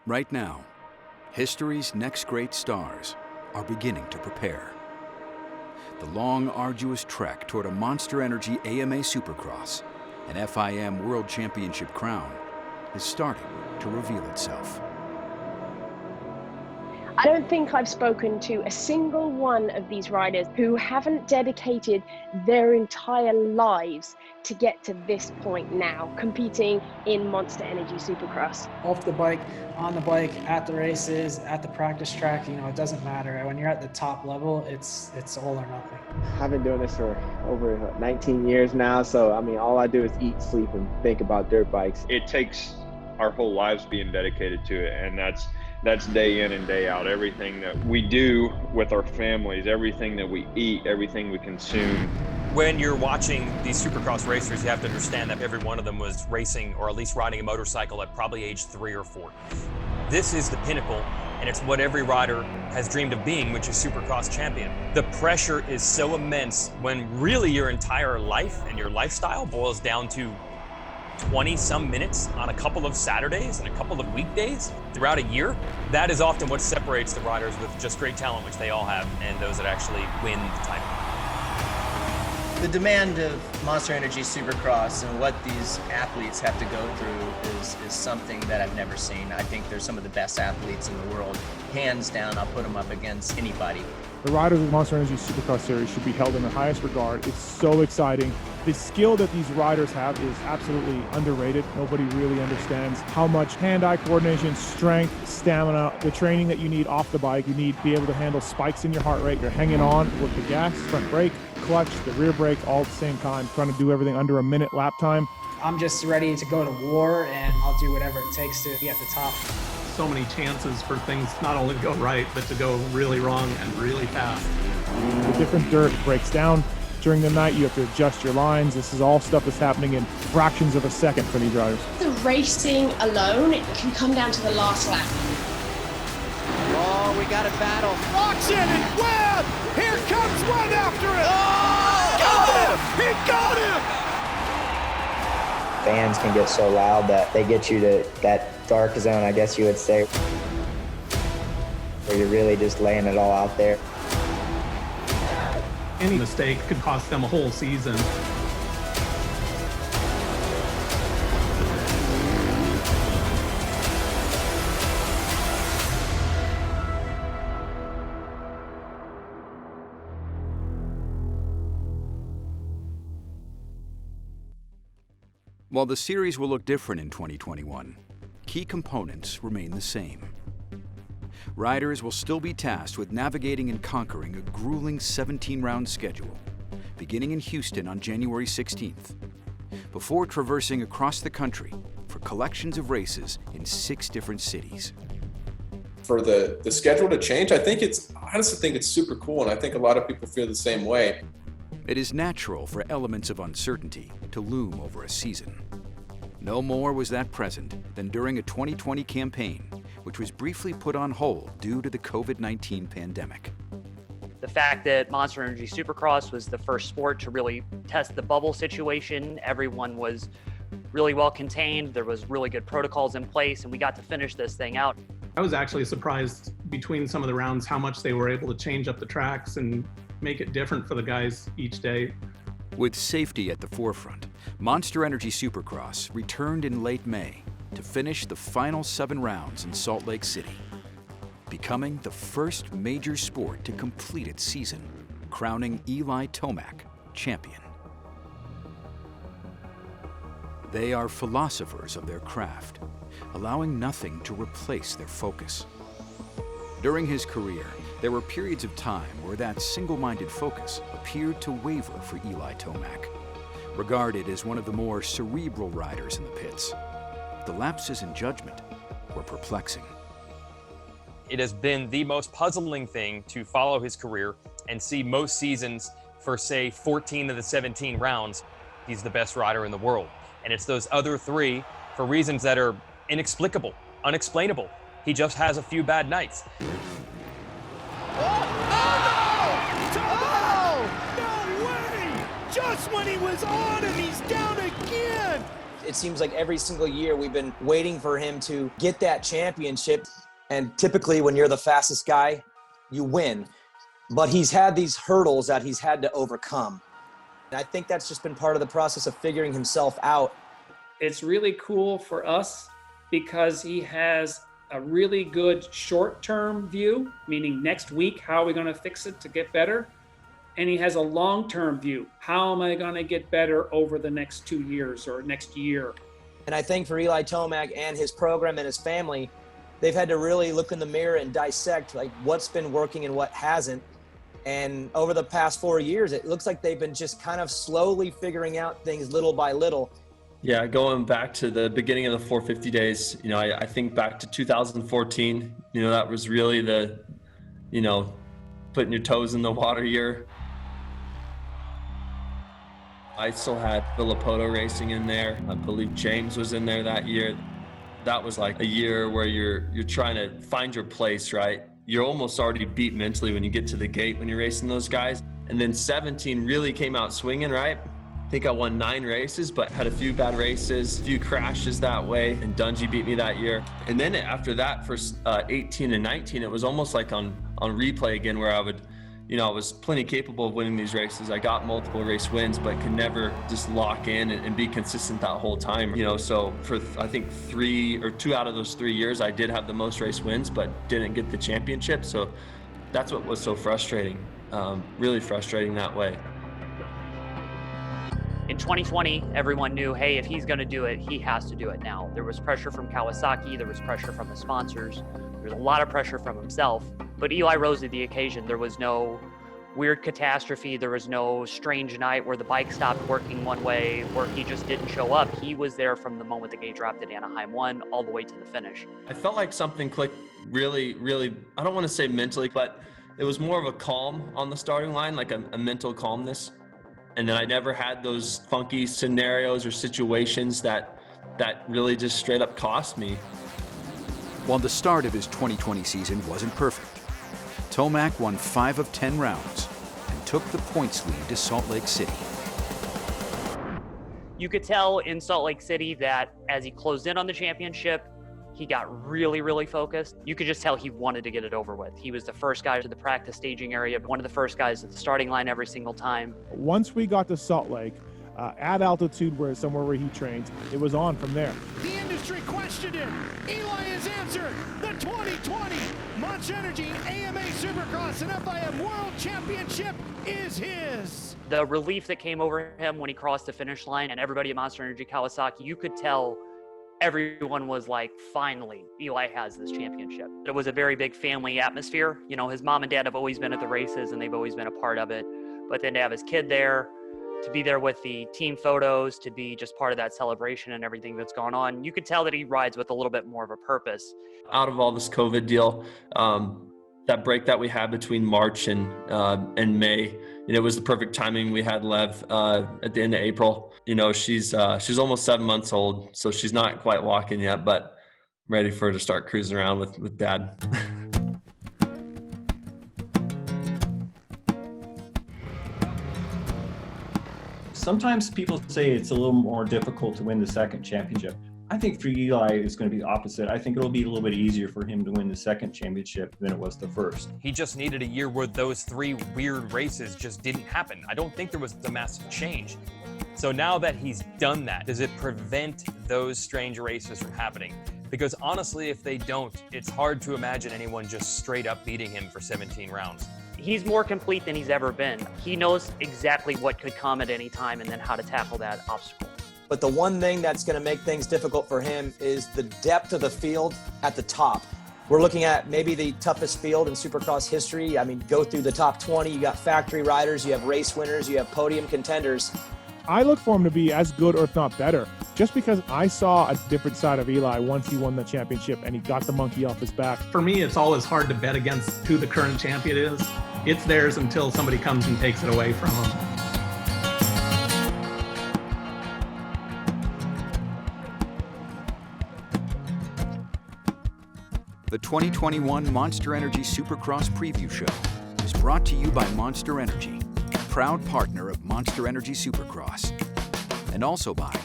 Right now, history's next great stars are beginning to prepare. The long, arduous trek toward a Monster Energy AMA Supercross and FIM World Championship crown is starting to reveal itself. I don't think I've spoken to a single one of these riders who haven't dedicated their entire lives to get to this point now, competing in Monster Energy Supercross. Off the bike, on the bike, at the races, at the practice track, you know, it doesn't matter. When you're at the top level, it's all or nothing. I've been doing this for over 19 years now, so I mean, all I do is eat, sleep, and think about dirt bikes. It takes our whole lives being dedicated to it, and that's day in and day out. Everything that we do with our families, everything that we eat, everything we consume. When you're watching these Supercross racers, you have to understand that every one of them was racing or at least riding a motorcycle at probably age 3 or 4. This is the pinnacle, and it's what every rider has dreamed of being, which is Supercross champion. The pressure is so immense when really your entire life and your lifestyle boils down to 20-some minutes on a couple of Saturdays and a couple of weekdays throughout a year. That is often what separates the riders with just great talent, which they all have, and those that actually win the title. The demand of Monster Energy Supercross and what these athletes have to go through is something that I've never seen. I think they're some of the best athletes in the world. Hands down, I'll put them up against anybody. The riders of the Monster Energy Supercross Series should be held in the highest regard. It's so exciting. The skill that these riders have is absolutely underrated. Nobody really understands how much hand-eye coordination, strength, stamina, the training that you need off the bike. You need to be able to handle spikes in your heart rate. You're hanging on with the gas, front brake, clutch, the rear brake all at the same time, trying to do everything under a minute lap time. I'm just ready to go to war, and I'll do whatever it takes to be at the top. So many chances for things not only to go right, but to go really wrong and really fast. The different dirt breaks down during the night. You have to adjust your lines. This is all stuff that's happening in fractions of a second for these riders. The racing alone, it can come down to the last lap. Oh, we got a battle. Roczen and Webb! Here comes Webb after it! Oh! Got him! He got him! Fans can get so loud that they get you to that dark zone, I guess you would say, where you're really just laying it all out there. Any mistake could cost them a whole season. While the series will look different in 2021, key components remain the same. Riders will still be tasked with navigating and conquering a grueling 17-round schedule, beginning in Houston on January 16th, before traversing across the country for collections of races in 6 different cities. For the schedule to change, I honestly think it's super cool, and I think a lot of people feel the same way. It is natural for elements of uncertainty to loom over a season. No more was that present than during a 2020 campaign, which was briefly put on hold due to the COVID-19 pandemic. The fact that Monster Energy Supercross was the first sport to really test the bubble situation, everyone was really well contained, there was really good protocols in place, and we got to finish this thing out. I was actually surprised between some of the rounds how much they were able to change up the tracks and make it different for the guys each day. With safety at the forefront, Monster Energy Supercross returned in late May to finish the final 7 rounds in Salt Lake City, becoming the first major sport to complete its season, crowning Eli Tomac champion. They are philosophers of their craft, allowing nothing to replace their focus. During his career, there were periods of time where that single-minded focus appeared to waver for Eli Tomac. Regarded as one of the more cerebral riders in the pits, the lapses in judgment were perplexing. It has been the most puzzling thing to follow his career and see most seasons for, say, 14 of the 17 rounds, he's the best rider in the world. And it's those other 3, for reasons that are inexplicable, unexplainable. He just has a few bad nights. Just when he was on and he's down again! It seems like every single year we've been waiting for him to get that championship. And typically when you're the fastest guy, you win. But he's had these hurdles that he's had to overcome. And I think that's just been part of the process of figuring himself out. It's really cool for us because he has a really good short-term view, meaning next week, how are we going to fix it to get better? And he has a long-term view. How am I going to get better over the next 2 years or next year? And I think for Eli Tomac and his program and his family, they've had to really look in the mirror and dissect like what's been working and what hasn't. And over the past 4 years, it looks like they've been just kind of slowly figuring out things little by little. Yeah, going back to the beginning of the 450 days, you know, I think back to 2014, you know, that was really the, you know, putting your toes in the water year. I still had Villapoto racing in there. I believe James was in there that year. That was like a year where you're trying to find your place, right? You're almost already beat mentally when you get to the gate when you're racing those guys. And then 17 really came out swinging, right? I think I won 9 races, but had a few bad races, a few crashes that way, and Dungey beat me that year. And then after that, for 18 and 19, it was almost like on replay again, where I would, you know, I was plenty capable of winning these races. I got multiple race wins, but could never just lock in and be consistent that whole time. You know, so for I think 2 out of those 3 years, I did have the most race wins, but didn't get the championship. So that's what was so frustrating, really frustrating that way. In 2020, everyone knew, hey, if he's going to do it, he has to do it now. There was pressure from Kawasaki. There was pressure from the sponsors. There was a lot of pressure from himself. But Eli rose to the occasion. There was no weird catastrophe. There was no strange night where the bike stopped working one way, where he just didn't show up. He was there from the moment the gate dropped at Anaheim 1 all the way to the finish. I felt like something clicked really, really, I don't want to say mentally, but it was more of a calm on the starting line, like a mental calmness. And then I never had those funky scenarios or situations that really just straight up cost me. While the start of his 2020 season wasn't perfect, Tomac won 5 of 10 rounds and took the points lead to Salt Lake City. You could tell in Salt Lake City that as he closed in on the championship, he got really, really focused. You could just tell he wanted to get it over with. He was the first guy to the practice staging area, one of the first guys at the starting line every single time. Once we got to Salt Lake, at altitude, somewhere where he trains, it was on from there. The industry questioned him. Eli has answered. The 2020 Monster Energy AMA Supercross and FIM World Championship is his. The relief that came over him when he crossed the finish line and everybody at Monster Energy Kawasaki, you could tell everyone was like, finally, Eli has this championship. It was a very big family atmosphere. You know, his mom and dad have always been at the races and they've always been a part of it. But then to have his kid there, to be there with the team photos, to be just part of that celebration and everything that's gone on, you could tell that he rides with a little bit more of a purpose. Out of all this COVID deal, that break that we had between March and May, and it was the perfect timing. We had Lev at the end of April. You know, she's almost 7 months old, so she's not quite walking yet, but I'm ready for her to start cruising around with Dad. Sometimes people say it's a little more difficult to win the second championship. I think for Eli, it's going to be the opposite. I think it'll be a little bit easier for him to win the second championship than it was the first. He just needed a year where those 3 weird races just didn't happen. I don't think there was a massive change. So now that he's done that, does it prevent those strange races from happening? Because honestly, if they don't, it's hard to imagine anyone just straight up beating him for 17 rounds. He's more complete than he's ever been. He knows exactly what could come at any time and then how to tackle that obstacle. But the one thing that's going to make things difficult for him is the depth of the field at the top. We're looking at maybe the toughest field in Supercross history. I mean, go through the top 20, you got factory riders, you have race winners, you have podium contenders. I look for him to be as good or if not better, just because I saw a different side of Eli once he won the championship and he got the monkey off his back. For me, it's always hard to bet against who the current champion is. It's theirs until somebody comes and takes it away from them. The 2021 Monster Energy Supercross Preview Show is brought to you by Monster Energy, proud partner of Monster Energy Supercross, and also by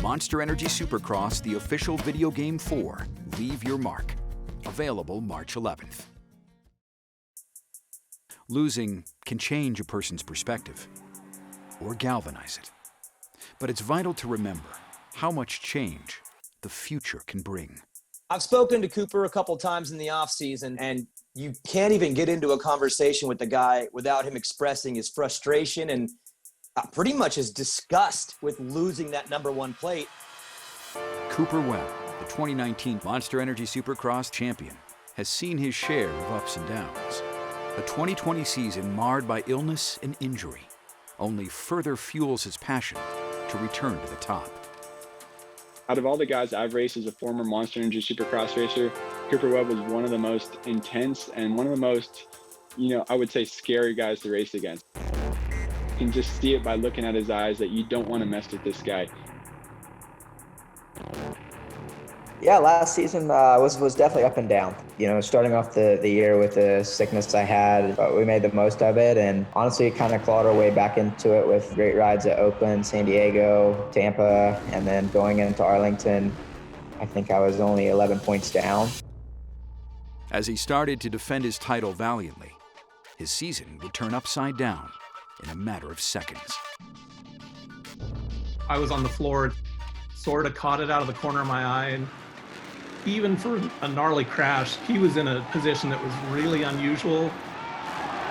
Monster Energy Supercross, the official video game for Leave Your Mark. Available March 11th. Losing can change a person's perspective or galvanize it. But it's vital to remember how much change the future can bring. I've spoken to Cooper a couple times in the offseason, and you can't even get into a conversation with the guy without him expressing his frustration and pretty much his disgust with losing that #1 plate. Cooper Webb, the 2019 Monster Energy Supercross champion, has seen his share of ups and downs. A 2020 season marred by illness and injury only further fuels his passion to return to the top. Out of all the guys I've raced as a former Monster Energy Supercross racer, Cooper Webb was one of the most intense and one of the most, I would say scary guys to race against. You can just see it by looking at his eyes that you don't want to mess with this guy. Yeah, last season was definitely up and down. Starting off the year with the sickness I had, but we made the most of it, and honestly kind of clawed our way back into it with great rides at Oakland, San Diego, Tampa, and then going into Arlington. I think I was only 11 points down. As he started to defend his title valiantly, his season would turn upside down in a matter of seconds. I was on the floor, sort of caught it out of the corner of my eye, and even for a gnarly crash, he was in a position that was really unusual.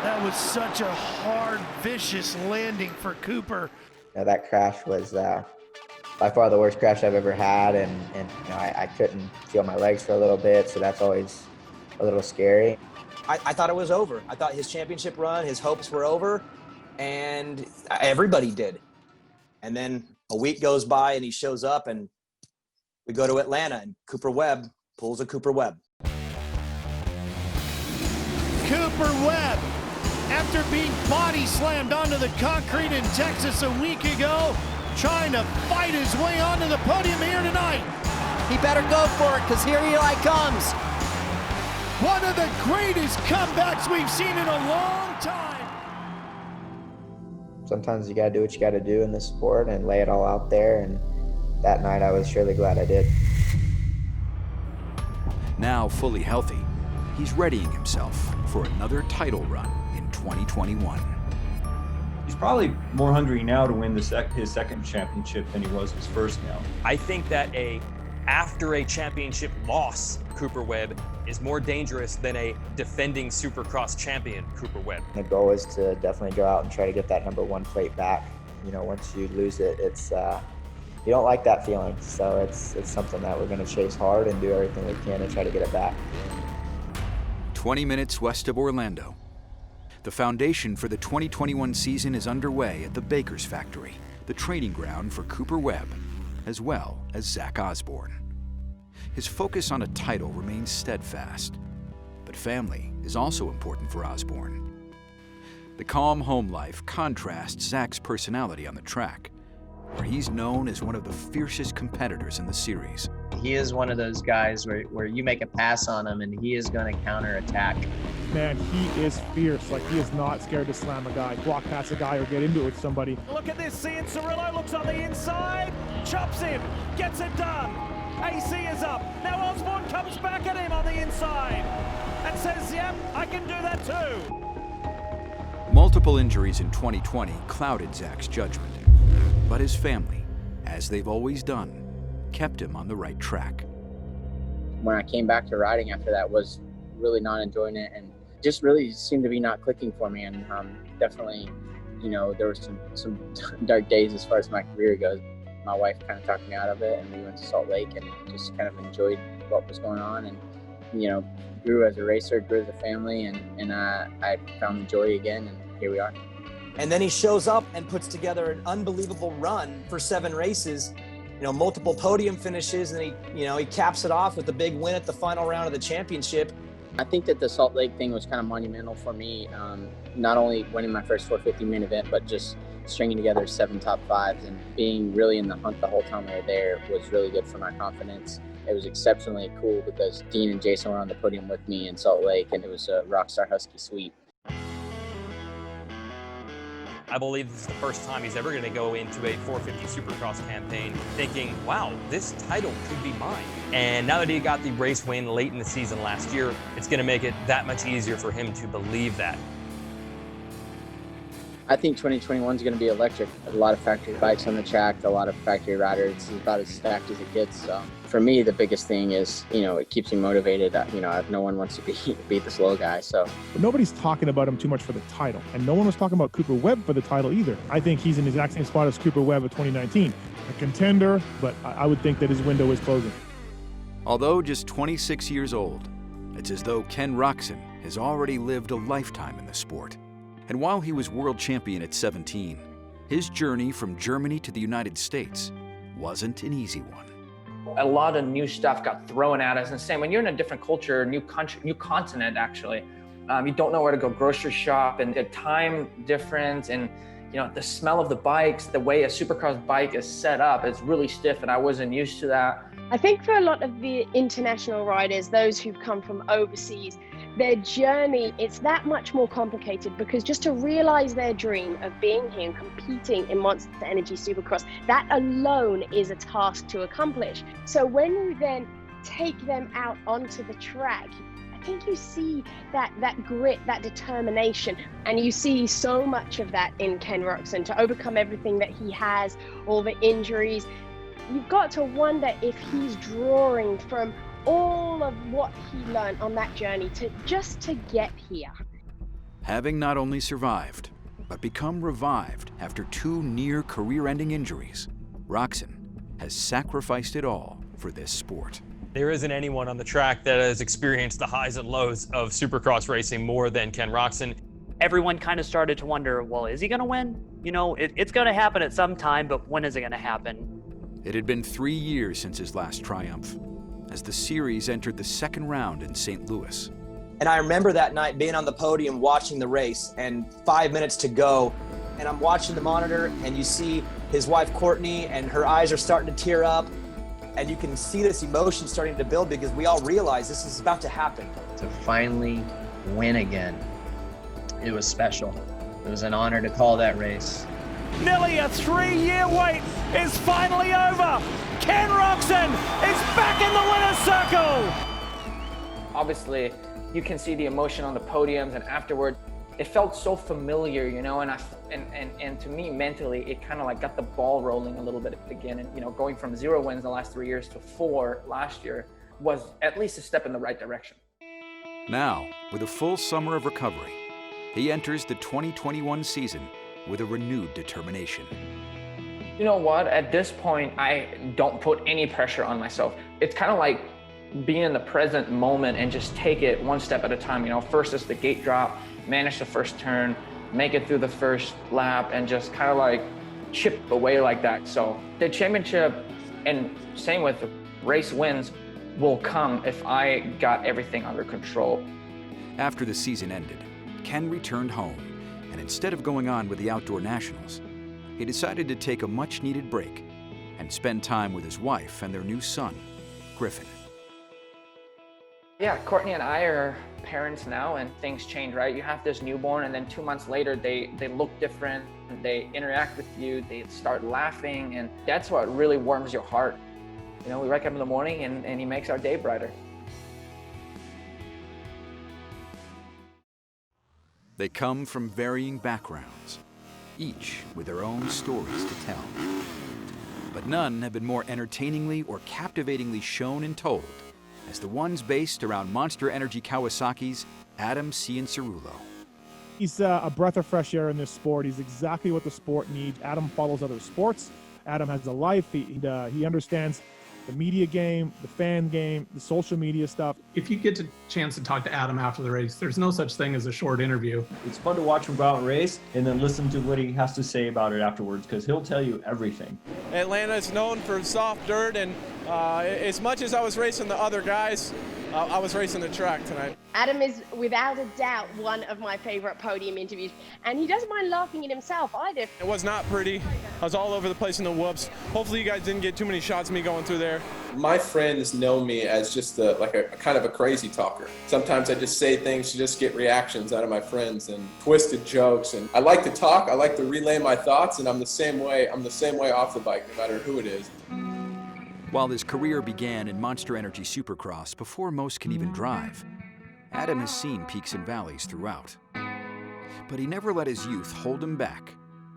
That was such a hard, vicious landing for Cooper. That crash was by far the worst crash I've ever had, and I couldn't feel my legs for a little bit, so that's always a little scary. I thought it was over. I thought his championship run, his hopes were over, and everybody did. And then a week goes by and he shows up, and we go to Atlanta, and Cooper Webb pulls a Cooper Webb. Cooper Webb, after being body slammed onto the concrete in Texas a week ago, trying to fight his way onto the podium here tonight. He better go for it, because here Eli comes. One of the greatest comebacks we've seen in a long time. Sometimes you gotta do what you gotta do in this sport and lay it all out there, and that night I was surely glad I did. Now fully healthy, he's readying himself for another title run in 2021. He's probably more hungry now to win his second championship than he was his first now. I think that after a championship loss, Cooper Webb is more dangerous than a defending Supercross champion, Cooper Webb. The goal is to definitely go out and try to get that #1 plate back. Once you lose it, it's you don't like that feeling. So it's something that we're going to chase hard and do everything we can to try to get it back. 20 minutes west of Orlando, the foundation for the 2021 season is underway at the Baker's Factory, the training ground for Cooper Webb, as well as Zach Osborne. His focus on a title remains steadfast, but family is also important for Osborne. The calm home life contrasts Zach's personality on the track, where he's known as one of the fiercest competitors in the series. He is one of those guys where you make a pass on him and he is going to counterattack. Man, he is fierce. Like, he is not scared to slam a guy, walk past a guy, or get into it with somebody. Look at this, Cianciarulo looks on the inside, chops him, gets it done. AC is up. Now Osborne comes back at him on the inside and says, yep, I can do that too. Multiple injuries in 2020 clouded Zach's judgment, but his family, as they've always done, kept him on the right track. When I came back to riding after that, was really not enjoying it, and just really seemed to be not clicking for me. And definitely, there were some dark days as far as my career goes. My wife kind of talked me out of it, and we went to Salt Lake and just kind of enjoyed what was going on, and grew as a racer, grew as a family, and I found the joy again, and here we are. And then he shows up and puts together an unbelievable run for 7 races, multiple podium finishes, and he caps it off with a big win at the final round of the championship. I think that the Salt Lake thing was kind of monumental for me, not only winning my first 450 main event, but just stringing together 7 top 5s and being really in the hunt the whole time we were there was really good for my confidence. It was exceptionally cool because Dean and Jason were on the podium with me in Salt Lake, and it was a Rockstar Husky sweep. I believe this is the first time he's ever going to go into a 450 Supercross campaign thinking, wow, this title could be mine. And now that he got the race win late in the season last year, it's going to make it that much easier for him to believe that. I think 2021 is going to be electric. A lot of factory bikes on the track, a lot of factory riders. It's about as stacked as it gets. So for me, the biggest thing is, it keeps me motivated. No one wants to beat the slow guy. So but nobody's talking about him too much for the title, and no one was talking about Cooper Webb for the title either. I think he's in the exact same spot as Cooper Webb of 2019, a contender, but I would think that his window is closing. Although just 26 years old, it's as though Ken Roczen has already lived a lifetime in the sport. And while he was world champion at 17, his journey from Germany to the United States wasn't an easy one. A lot of new stuff got thrown at us. And same, when you're in a different culture, new country, new continent, actually, you don't know where to go grocery shop, and the time difference, and the smell of the bikes, the way a Supercross bike is set up is really stiff, and I wasn't used to that. I think for a lot of the international riders, those who've come from overseas, their journey, it's that much more complicated, because just to realize their dream of being here and competing in Monster Energy Supercross, that alone is a task to accomplish. So when you then take them out onto the track, I think you see that grit, that determination, and you see so much of that in Ken Roczen to overcome everything that he has, all the injuries. You've got to wonder if he's drawing from all of what he learned on that journey to get here. Having not only survived, but become revived after 2 near career-ending injuries, Roczen has sacrificed it all for this sport. There isn't anyone on the track that has experienced the highs and lows of Supercross racing more than Ken Roczen. Everyone kind of started to wonder, well, is he going to win? It's going to happen at some time, but when is it going to happen? It had been 3 years since his last triumph, as the series entered the second round in St. Louis. And I remember that night being on the podium watching the race, and 5 minutes to go, and I'm watching the monitor, and you see his wife Courtney, and her eyes are starting to tear up, and you can see this emotion starting to build, because we all realize this is about to happen. To finally win again, it was special. It was an honor to call that race. Nearly a 3-year wait is finally over. Ken Roczen is back in the winner's circle. Obviously, you can see the emotion on the podiums, and afterward, it felt so familiar, and to me mentally, it kind of like got the ball rolling a little bit again. And going from 0 wins the last 3 years to 4 last year was at least a step in the right direction. Now, with a full summer of recovery, he enters the 2021 season with a renewed determination. You know what? At this point, I don't put any pressure on myself. It's kind of like being in the present moment and just take it one step at a time. First is the gate drop, manage the first turn, make it through the first lap, and just kind of like chip away like that. So the championship, and same with the race wins, will come if I got everything under control. After the season ended, Ken returned home, and instead of going on with the Outdoor Nationals, he decided to take a much-needed break and spend time with his wife and their new son, Griffin. Yeah, Courtney and I are parents now, and things change, right? You have this newborn, and then 2 months later, they look different, they interact with you, they start laughing, and that's what really warms your heart. We wake up in the morning, and he makes our day brighter. They come from varying backgrounds, each with their own stories to tell. But none have been more entertainingly or captivatingly shown and told as the ones based around Monster Energy Kawasaki's Adam Cianciarulo. He's a breath of fresh air in this sport. He's exactly what the sport needs. Adam follows other sports. Adam has a life. He understands the media game, the fan game, the social media stuff. If you get a chance to talk to Adam after the race, there's no such thing as a short interview. It's fun to watch him go out and race and then listen to what he has to say about it afterwards, because he'll tell you everything. Atlanta is known for soft dirt, and as much as I was racing the other guys, I was racing the track tonight. Adam is without a doubt one of my favorite podium interviews, and he doesn't mind laughing at himself either. It was not pretty. I was all over the place in the whoops. Hopefully you guys didn't get too many shots of me going through there. My friends know me as just a kind of a crazy talker. Sometimes I just say things to just get reactions out of my friends and twisted jokes. And I like to talk. I like to relay my thoughts, and I'm the same way off the bike, no matter who it is. While his career began in Monster Energy Supercross before most can even drive, Adam has seen peaks and valleys throughout. But he never let his youth hold him back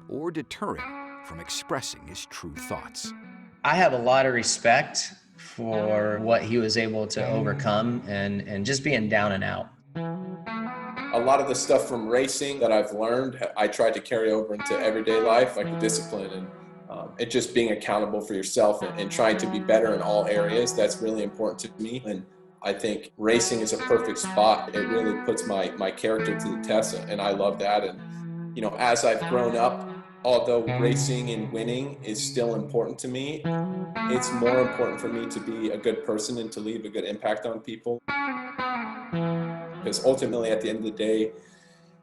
or deter him from expressing his true thoughts. I have a lot of respect for what he was able to overcome and just being down and out. A lot of the stuff from racing that I've learned, I tried to carry over into everyday life, like the discipline and it just being accountable for yourself and trying to be better in all areas. That's really important to me. And I think racing is a perfect spot. It really puts my character to the test, and I love that. And, you know, as I've grown up, although racing and winning is still important to me, it's more important for me to be a good person and to leave a good impact on people. Because ultimately, at the end of the day,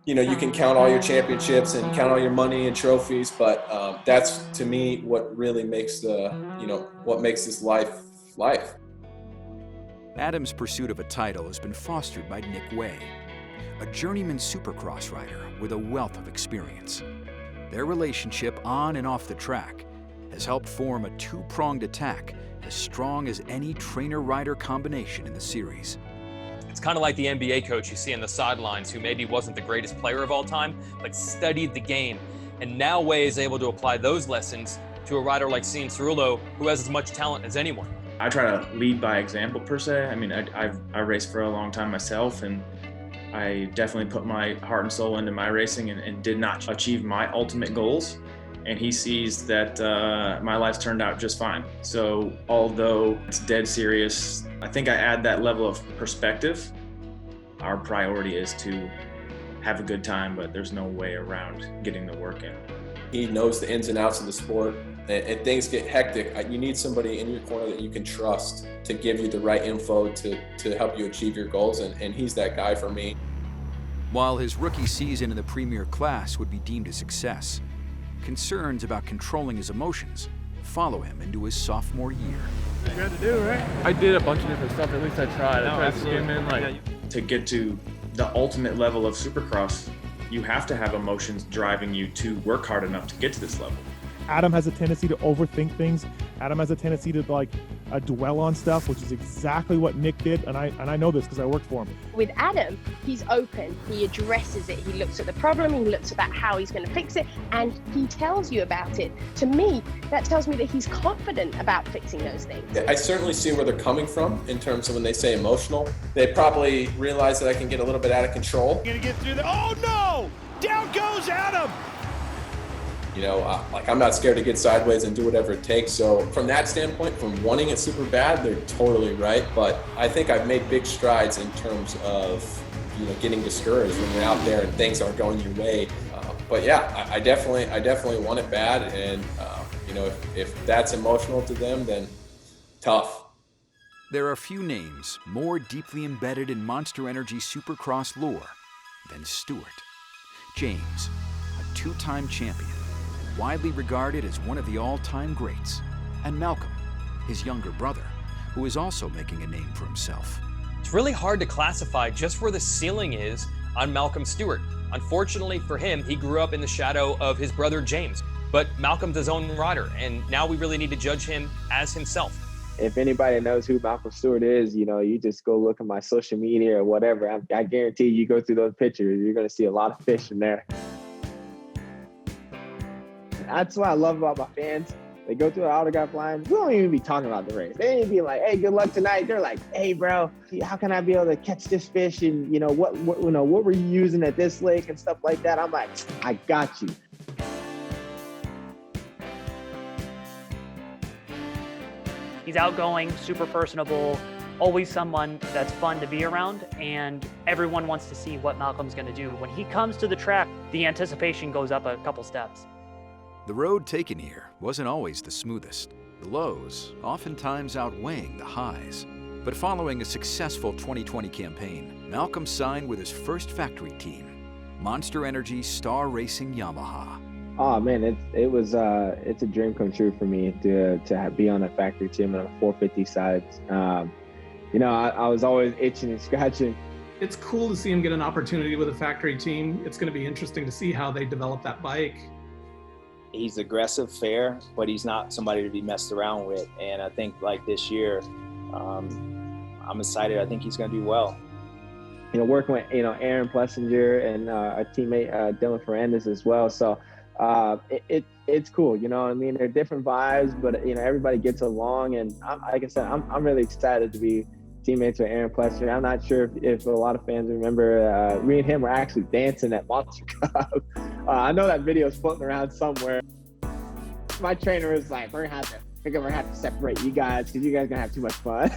you know, you can count all your championships and count all your money and trophies, but that's, to me, what really makes what makes this life. Adam's pursuit of a title has been fostered by Nick Way, a journeyman supercross rider with a wealth of experience. Their relationship on and off the track has helped form a two-pronged attack as strong as any trainer-rider combination in the series. It's kind of like the NBA coach you see on the sidelines who maybe wasn't the greatest player of all time, but studied the game. And now Way is able to apply those lessons to a rider like Cianciarulo, who has as much talent as anyone. I try to lead by example, per se. I mean, I raced for a long time myself, and I definitely put my heart and soul into my racing and did not achieve my ultimate goals. And he sees that my life's turned out just fine. So although it's dead serious, I think I add that level of perspective. Our priority is to have a good time, but there's no way around getting the work in. He knows the ins and outs of the sport, and things get hectic. You need somebody in your corner that you can trust to give you the right info to help you achieve your goals, and he's that guy for me. While his rookie season in the premier class would be deemed a success, concerns about controlling his emotions follow him into his sophomore year. You had to do, right? I did a bunch of different stuff. At least I tried. I tried to skim in, To get to the ultimate level of Supercross, you have to have emotions driving you to work hard enough to get to this level. Adam has a tendency to overthink things. Adam has a tendency to dwell on stuff, which is exactly what Nick did, and I know this because I worked for him. With Adam, he's open, he addresses it, he looks at the problem, he looks about how he's going to fix it, and he tells you about it. To me, that tells me that he's confident about fixing those things. I certainly see where they're coming from in terms of when they say emotional. They probably realize that I can get a little bit out of control. Gonna get through there. Oh no! Down goes Adam! You know, I'm not scared to get sideways and do whatever it takes. So from that standpoint, from wanting it super bad, they're totally right. But I think I've made big strides in terms of, getting discouraged when you're out there and things aren't going your way. But yeah, I definitely want it bad. And, if that's emotional to them, then tough. There are few names more deeply embedded in Monster Energy Supercross lore than Stewart. James, a two-time champion, widely regarded as one of the all-time greats, and Malcolm, his younger brother, who is also making a name for himself. It's really hard to classify just where the ceiling is on Malcolm Stewart. Unfortunately for him, he grew up in the shadow of his brother James, but Malcolm's his own rider, and now we really need to judge him as himself. If anybody knows who Malcolm Stewart is, you just go look at my social media or whatever. I guarantee you go through those pictures, you're going to see a lot of fish in there. That's what I love about my fans. They go through the autograph line. We don't even be talking about the race. They ain't be like, "Hey, good luck tonight." They're like, "Hey, bro, how can I be able to catch this fish? And what were you using at this lake and stuff like that?" I'm like, "I got you." He's outgoing, super personable, always someone that's fun to be around, and everyone wants to see what Malcolm's going to do. When he comes to the track, the anticipation goes up a couple steps. The road taken here wasn't always the smoothest, the lows oftentimes outweighing the highs. But following a successful 2020 campaign, Malcolm signed with his first factory team, Monster Energy Star Racing Yamaha. Oh man, it's a dream come true for me to be on a factory team on a 450 side. You know, I was always itching and scratching. It's cool to see him get an opportunity with a factory team. It's going to be interesting to see how they develop that bike. He's aggressive, fair, but he's not somebody to be messed around with. And I think like this year, I'm excited. I think he's going to do well. You know, working with, you know, Aaron Plessinger and our teammate Dylan Ferrandis as well. So it's cool, you know what I mean? They're different vibes, but, you know, everybody gets along. And like I said, I'm really excited to be teammates with Aaron Plessinger. I'm not sure if a lot of fans remember, me and him were actually dancing at Monster Cup. I know that video is floating around somewhere. My trainer was like, we're gonna have to separate you guys because you guys are gonna have too much fun.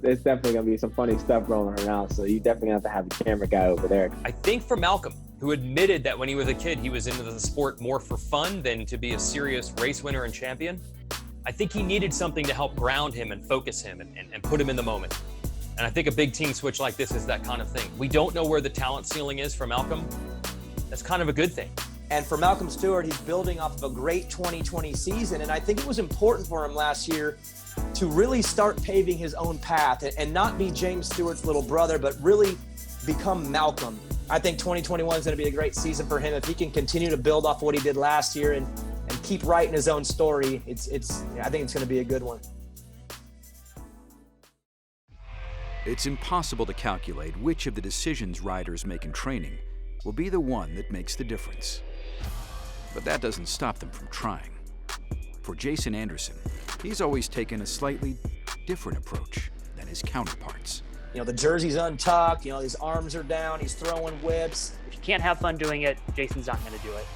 There's definitely gonna be some funny stuff rolling around, so you definitely have to have the camera guy over there. I think for Malcolm, who admitted that when he was a kid, he was into the sport more for fun than to be a serious race winner and champion, I think he needed something to help ground him and focus him and put him in the moment. And I think a big team switch like this is that kind of thing. We don't know where the talent ceiling is for Malcolm. That's kind of a good thing. And for Malcolm Stewart, he's building off of a great 2020 season. And I think it was important for him last year to really start paving his own path and not be James Stewart's little brother, but really become Malcolm. I think 2021 is going to be a great season for him. If he can continue to build off what he did last year and keep writing his own story, I think it's going to be a good one. It's impossible to calculate which of the decisions riders make in training will be the one that makes the difference. But that doesn't stop them from trying. For Jason Anderson, he's always taken a slightly different approach than his counterparts. You know, the jersey's untucked, you know, his arms are down, he's throwing whips. If you can't have fun doing it, Jason's not going to do it.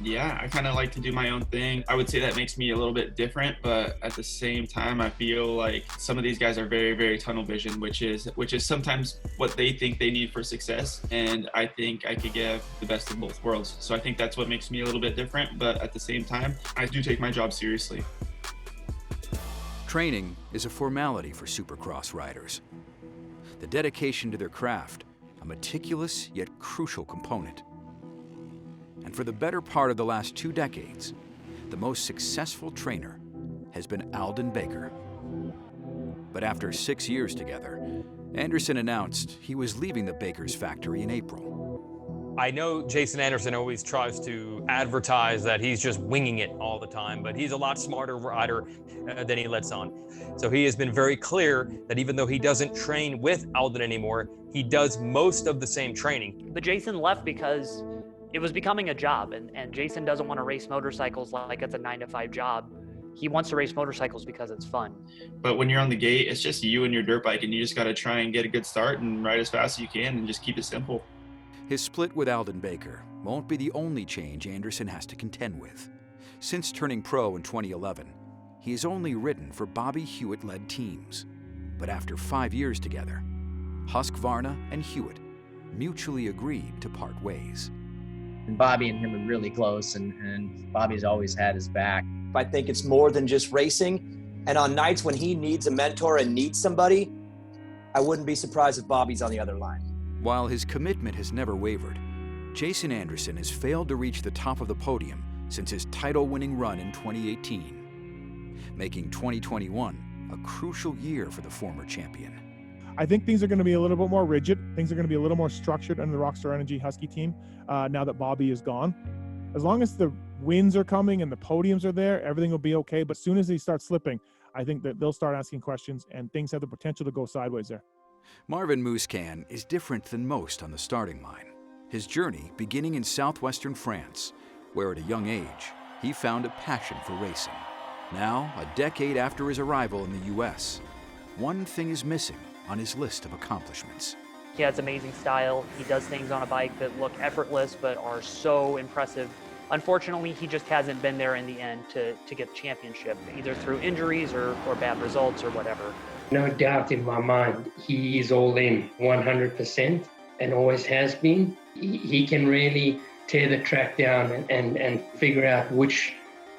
Yeah, I kind of like to do my own thing. I would say that makes me a little bit different, but at the same time, I feel like some of these guys are very, very tunnel vision, which is sometimes what they think they need for success. And I think I could give the best of both worlds. So I think that's what makes me a little bit different. But at the same time, I do take my job seriously. Training is a formality for Supercross riders. The dedication to their craft, a meticulous yet crucial component. And for the better part of the last 2 decades, the most successful trainer has been Aldon Baker. But after 6 years together, Anderson announced he was leaving the Bakers factory in April. I know Jason Anderson always tries to advertise that he's just winging it all the time, but he's a lot smarter rider than he lets on. So he has been very clear that even though he doesn't train with Aldon anymore, he does most of the same training. But Jason left because it was becoming a job, and Jason doesn't want to race motorcycles like it's a 9-to-5 job. He wants to race motorcycles because it's fun. But when you're on the gate, it's just you and your dirt bike, and you just got to try and get a good start and ride as fast as you can and just keep it simple. His split with Aldon Baker won't be the only change Anderson has to contend with. Since turning pro in 2011, he has only ridden for Bobby Hewitt-led teams. But after 5 years together, Husqvarna and Hewitt mutually agreed to part ways. And Bobby and him are really close, and Bobby's always had his back. I think it's more than just racing. And on nights when he needs a mentor and needs somebody, I wouldn't be surprised if Bobby's on the other line. While his commitment has never wavered, Jason Anderson has failed to reach the top of the podium since his title-winning run in 2018, making 2021 a crucial year for the former champion. I think things are going to be a little bit more rigid. Things are going to be a little more structured under the Rockstar Energy Husky team now that Bobby is gone. As long as the wins are coming and the podiums are there, everything will be okay. But as soon as they start slipping, I think that they'll start asking questions and things have the potential to go sideways there. Marvin Musquin is different than most on the starting line. His journey beginning in southwestern France, where at a young age, he found a passion for racing. Now, a decade after his arrival in the U.S., one thing is missing on his list of accomplishments. He has amazing style. He does things on a bike that look effortless but are so impressive. Unfortunately, he just hasn't been there in the end to get the championship, either through injuries or bad results or whatever. No doubt in my mind, he is all in 100% and always has been. He can really tear the track down and figure out which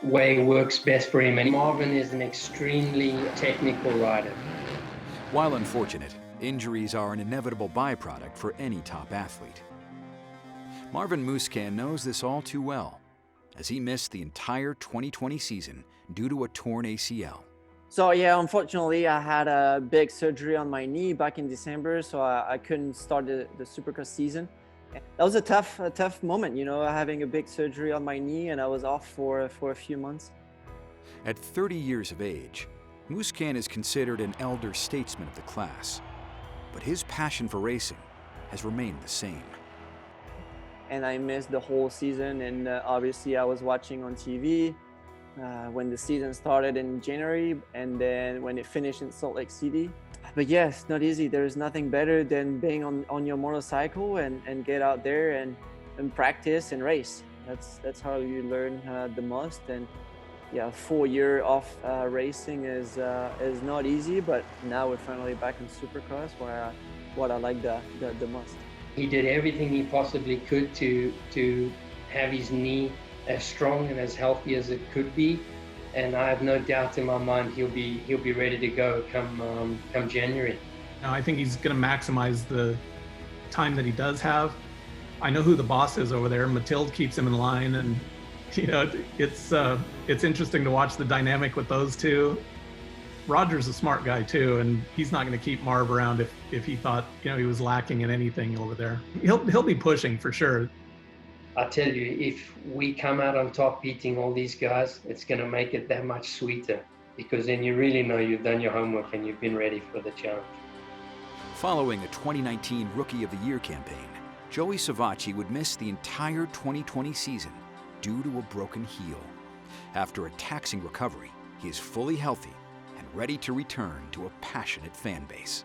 way works best for him. And Marvin is an extremely technical rider. While unfortunate, injuries are an inevitable byproduct for any top athlete. Marvin Musquin knows this all too well, as he missed the entire 2020 season due to a torn ACL. So yeah, unfortunately, I had a big surgery on my knee back in December, so I couldn't start the Supercross season. That was a tough moment, you know, having a big surgery on my knee, and I was off for a few months. At 30 years of age, Musquin is considered an elder statesman of the class, but his passion for racing has remained the same. And I missed the whole season, and obviously I was watching on TV when the season started in January, and then when it finished in Salt Lake City. But yeah, it's not easy. There's nothing better than being on your motorcycle and get out there and practice and race. That's how you learn the most. And yeah, 4 years off racing is not easy, but now we're finally back in Supercross, where what I like the most. He did everything he possibly could to have his knee as strong and as healthy as it could be, and I have no doubt in my mind he'll be ready to go come January. Now, I think he's going to maximize the time that he does have. I know who the boss is over there. Mathilde keeps him in line, and you know, it's interesting to watch the dynamic with those two. Roger's a smart guy too, and he's not going to keep Marv around if he thought, you know, he was lacking in anything over there. He'll be pushing for sure. I tell you, if we come out on top beating all these guys, it's going to make it that much sweeter, because then you really know you've done your homework and you've been ready for the challenge. Following a 2019 Rookie of the Year campaign, Joey Savatgy would miss the entire 2020 season due to a broken heel. After a taxing recovery, he is fully healthy and ready to return to a passionate fan base.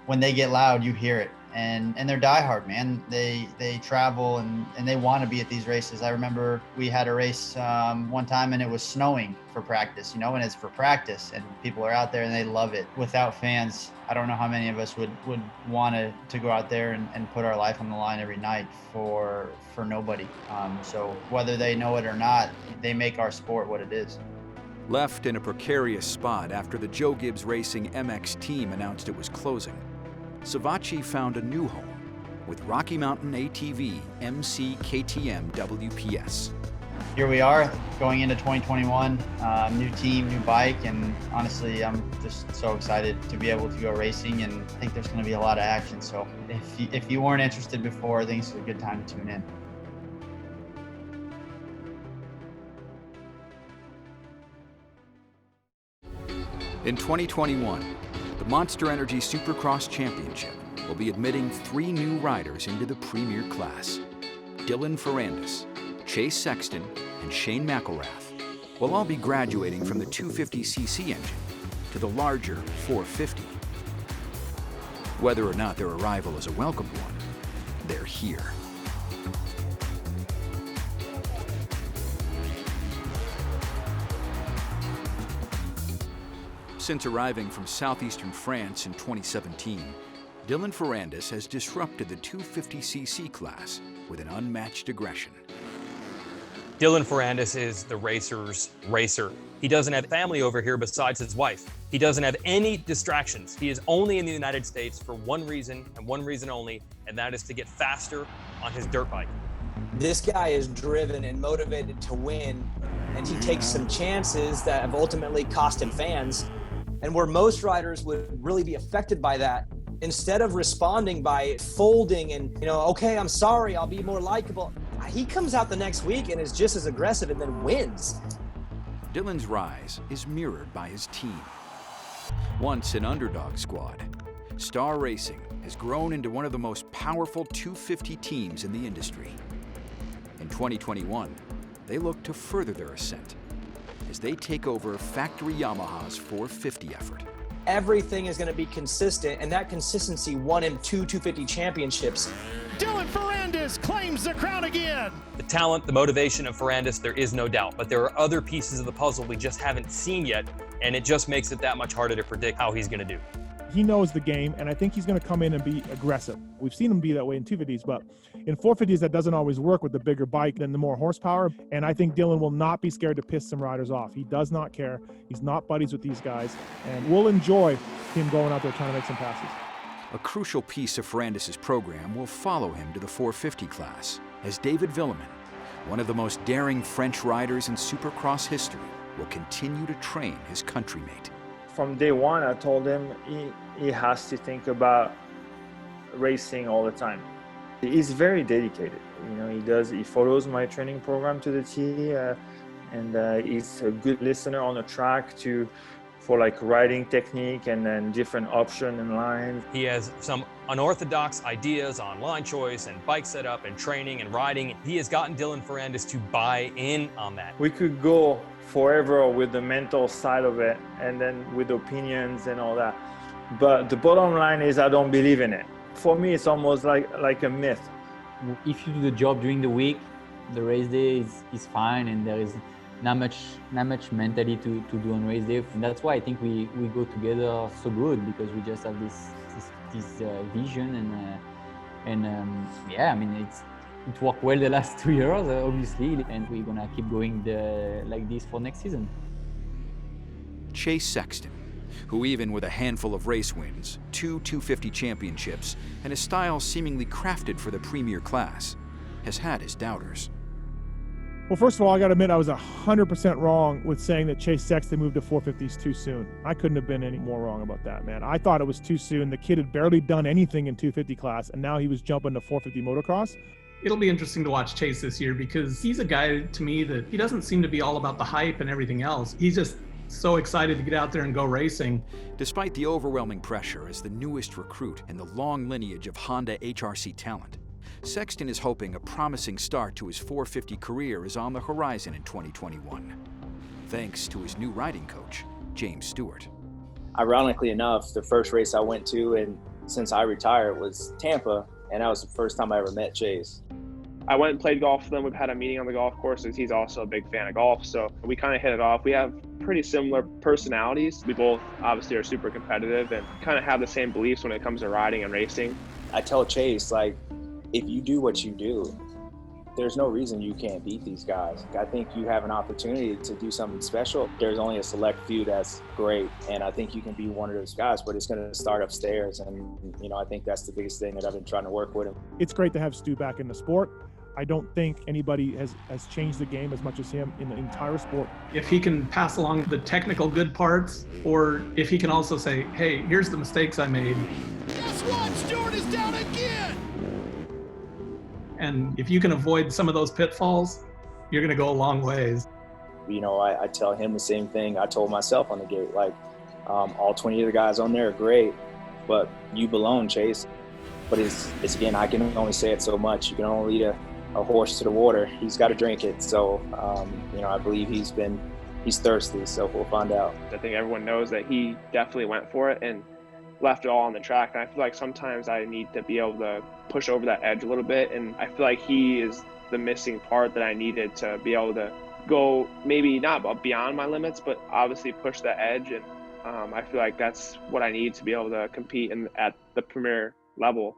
When they get loud, you hear it, and they're diehard, man. They travel and they want to be at these races. I remember we had a race one time, and it was snowing for practice, you know, and it's for practice, and people are out there and they love it. Without fans, I don't know how many of us would want to go out there and put our life on the line every night for nobody. So whether they know it or not, they make our sport what it is. Left in a precarious spot after the Joe Gibbs Racing MX team announced it was closing, Savatgy found a new home with Rocky Mountain ATV MC KTM WPS. Here we are going into 2021, new team, new bike, and honestly, I'm just so excited to be able to go racing, and I think there's going to be a lot of action. So if you weren't interested before, I think it's a good time to tune in. In 2021, the Monster Energy Supercross Championship will be admitting 3 new riders into the premier class: Dylan Ferrandis, Chase Sexton, and Shane McElrath will all be graduating from the 250cc engine to the larger 450. Whether or not their arrival is a welcomed one, they're here. Since arriving from southeastern France in 2017, Dylan Ferrandis has disrupted the 250cc class with an unmatched aggression. Dylan Ferrandis is the racer's racer. He doesn't have family over here besides his wife. He doesn't have any distractions. He is only in the United States for one reason and one reason only, and that is to get faster on his dirt bike. This guy is driven and motivated to win, and he takes some chances that have ultimately cost him fans. And where most riders would really be affected by that, instead of responding by folding and, you know, okay, I'm sorry, I'll be more likable, he comes out the next week and is just as aggressive and then wins. Dylan's rise is mirrored by his team. Once an underdog squad, Star Racing has grown into one of the most powerful 250 teams in the industry. In 2021, they look to further their ascent as they take over factory Yamaha's 450 effort. Everything is going to be consistent, and that consistency won him 2 250 championships. Dylan Ferrandis claims the crown again. The talent, the motivation of Ferrandis, there is no doubt, but there are other pieces of the puzzle we just haven't seen yet, and it just makes it that much harder to predict how he's going to do. He knows the game, and I think he's going to come in and be aggressive. We've seen him be that way in 250s, but in 450s, that doesn't always work with the bigger bike and the more horsepower. And I think Dylan will not be scared to piss some riders off. He does not care. He's not buddies with these guys, and we'll enjoy him going out there trying to make some passes. A crucial piece of Ferrandis' program will follow him to the 450 class, as David Villemin, one of the most daring French riders in Supercross history, will continue to train his countrymate. From day one, I told him he has to think about racing all the time. He's very dedicated. You know, he follows my training program to the T, and he's a good listener on the track for like riding technique and then different option and lines. He has some unorthodox ideas on line choice and bike setup and training and riding. He has gotten Dylan Ferrandis to buy in on that. We could go forever with the mental side of it and then with opinions and all that. But the bottom line is I don't believe in it. For me, it's almost like a myth. If you do the job during the week, the race day is fine, and there is not much mentally to do on race day. And that's why I think we go together so good, because we just have this vision and yeah, I mean it worked well the last 2 years obviously, and we're gonna keep going like this for next season. Chase Sexton, who even with a handful of race wins, 2 250 championships, and a style seemingly crafted for the premier class, has had his doubters. Well, first of all, I got to admit I was 100% wrong with saying that Chase Sexton moved to 450s too soon. I couldn't have been any more wrong about that, man. I thought it was too soon. The kid had barely done anything in 250 class, and now he was jumping to 450 motocross. It'll be interesting to watch Chase this year, because he's a guy to me that he doesn't seem to be all about the hype and everything else. He's just so excited to get out there and go racing. Despite the overwhelming pressure as the newest recruit in the long lineage of Honda HRC talent, Sexton is hoping a promising start to his 450 career is on the horizon in 2021, thanks to his new riding coach, James Stewart. Ironically enough, the first race I went to, and since I retired, was Tampa, and that was the first time I ever met Chase. I went and played golf with him. We've had a meeting on the golf course, as he's also a big fan of golf, so we kind of hit it off. We have pretty similar personalities. We both obviously are super competitive and kind of have the same beliefs when it comes to riding and racing. I tell Chase, like, if you do what you do, there's no reason you can't beat these guys. I think you have an opportunity to do something special. There's only a select few that's great, and I think you can be one of those guys, but it's going to start upstairs, and you know, I think that's the biggest thing that I've been trying to work with him. It's great to have Stu back in the sport. I don't think anybody has changed the game as much as him in the entire sport. If he can pass along the technical good parts, or if he can also say, hey, here's the mistakes I made. Guess what? Stewart is down again! And if you can avoid some of those pitfalls, you're going to go a long ways. You know, I tell him the same thing I told myself on the gate. Like, all 20 of the guys on there are great, but you belong, Chase. But it's again, I can only say it so much. You can only lead a horse to the water. He's got to drink it. So, you know, I believe he's thirsty, so we'll find out. I think everyone knows that he definitely went for it and left it all on the track. And I feel like sometimes I need to be able to push over that edge a little bit. And I feel like he is the missing part that I needed to be able to go maybe not beyond my limits, but obviously push that edge. And I feel like that's what I need to be able to compete at the premier level.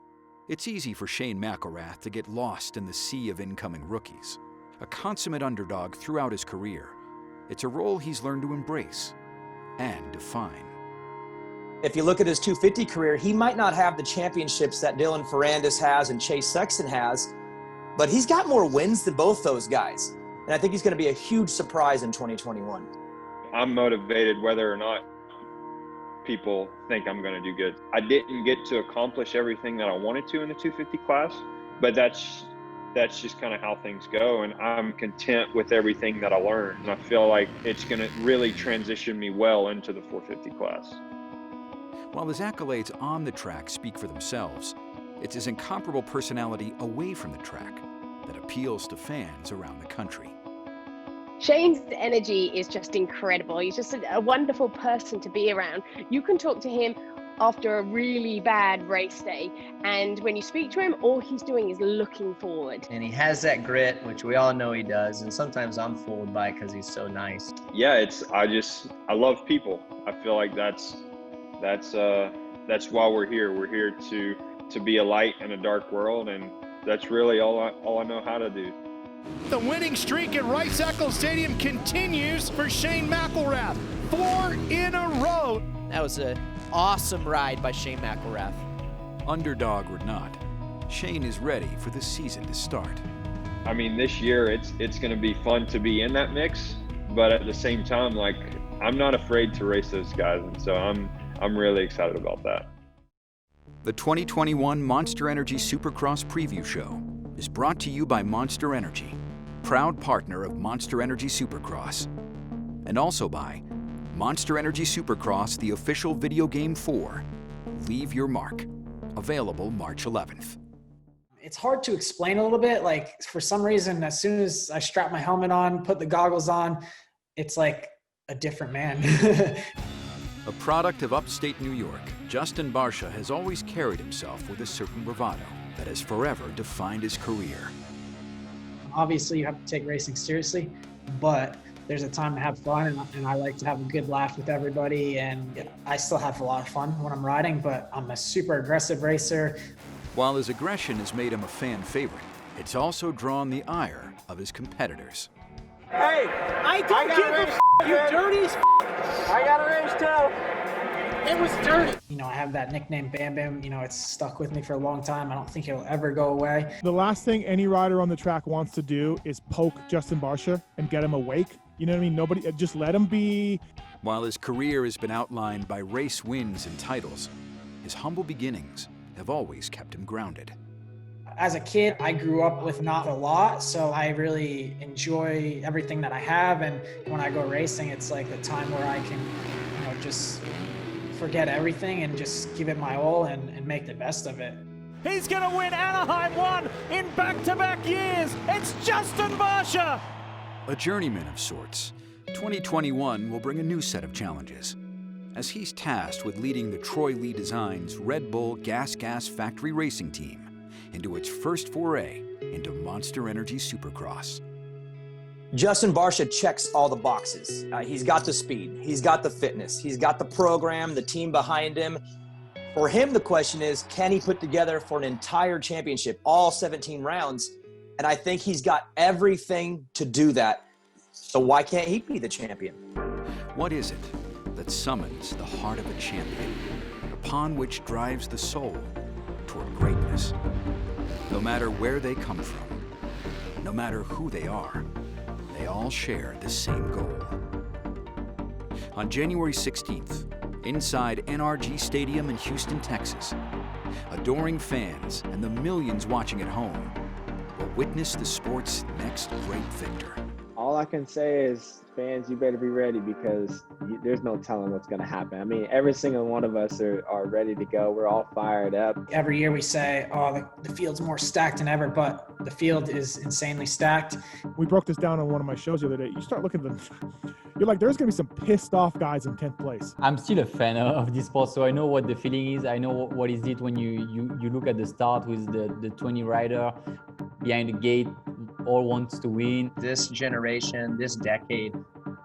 It's easy for Shane McElrath to get lost in the sea of incoming rookies. A consummate underdog throughout his career, it's a role he's learned to embrace and define. If you look at his 250 career, he might not have the championships that Dylan Ferrandis has and Chase Sexton has, but he's got more wins than both those guys. And I think he's going to be a huge surprise in 2021. I'm motivated whether or not people think I'm going to do good. I didn't get to accomplish everything that I wanted to in the 250 class, but that's just kind of how things go, and I'm content with everything that I learned. And I feel like it's going to really transition me well into the 450 class. While his accolades on the track speak for themselves, it's his incomparable personality away from the track that appeals to fans around the country. Shane's energy is just incredible. He's just a wonderful person to be around. You can talk to him after a really bad race day, and when you speak to him, all he's doing is looking forward. And he has that grit, which we all know he does, and sometimes I'm fooled by it because he's so nice. Yeah, I love people. I feel like that's that's why we're here. We're here to be a light in a dark world, and that's really all I know how to do. The winning streak at Rice-Eccles Stadium continues for Shane McElrath. 4 in a row. That was an awesome ride by Shane McElrath. Underdog or not, Shane is ready for the season to start. I mean, this year it's going to be fun to be in that mix, but at the same time, like, I'm not afraid to race those guys, and so I'm really excited about that. The 2021 Monster Energy Supercross Preview Show is brought to you by Monster Energy, proud partner of Monster Energy Supercross, and also by Monster Energy Supercross, the official video game for Leave Your Mark, available March 11th. It's hard to explain a little bit. Like, for some reason, as soon as I strap my helmet on, put the goggles on, it's like a different man. A product of upstate New York, Justin Barcia has always carried himself with a certain bravado that has forever defined his career. Obviously, you have to take racing seriously, but there's a time to have fun, and I like to have a good laugh with everybody, and I still have a lot of fun when I'm riding, but I'm a super aggressive racer. While his aggression has made him a fan favorite, it's also drawn the ire of his competitors. Hey, I don't give a f***, you dirty as f***. I got a race too. It was dirty. You know, I have that nickname Bam Bam. You know, it's stuck with me for a long time. I don't think it'll ever go away. The last thing any rider on the track wants to do is poke Justin Barcia and get him awake. You know what I mean? Nobody, just let him be. While his career has been outlined by race wins and titles, his humble beginnings have always kept him grounded. As a kid, I grew up with not a lot, so I really enjoy everything that I have. And when I go racing, it's like the time where I can, you know, just forget everything and just give it my all and make the best of it. He's going to win Anaheim 1 in back-to-back years. It's Justin Barcia. A journeyman of sorts, 2021 will bring a new set of challenges, as he's tasked with leading the Troy Lee Designs Red Bull Gas Factory Racing Team into its first foray into Monster Energy Supercross. Justin Barcia checks all the boxes. He's got the speed, he's got the fitness, he's got the program, the team behind him. For him, the question is, can he put together for an entire championship, all 17 rounds? And I think he's got everything to do that. So why can't he be the champion? What is it that summons the heart of a champion, upon which drives the soul toward greatness? No matter where they come from, no matter who they are, they all share the same goal. On January 16th, inside NRG Stadium in Houston, Texas, adoring fans and the millions watching at home will witness the sport's next great victor. All I can say is, fans, you better be ready, because there's no telling what's going to happen. I mean, every single one of us are ready to go. We're all fired up. Every year we say, oh, the field's more stacked than ever, but the field is insanely stacked. We broke this down on one of my shows the other day. You start looking at them, you're like, there's going to be some pissed off guys in 10th place. I'm still a fan of this sport, so I know what the feeling is. I know what is it when you look at the start with the 20 rider behind the gate, all wants to win. This generation, this decade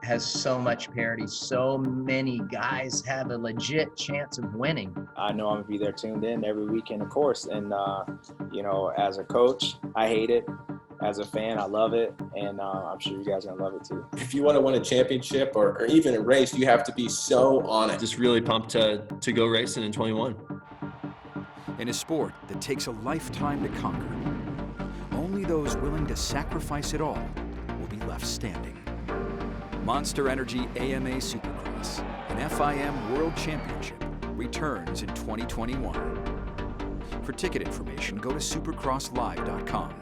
has so much parity. So many guys have a legit chance of winning. I know I'm gonna be there tuned in every weekend, of course. And, you know, as a coach, I hate it. As a fan, I love it. And I'm sure you guys are gonna love it too. If you want to win a championship or even a race, you have to be so on it. Just really pumped to go racing in 21. In a sport that takes a lifetime to conquer, only those willing to sacrifice it all will be left standing. Monster Energy AMA Supercross, an FIM World Championship, returns in 2021. For ticket information, go to supercrosslive.com.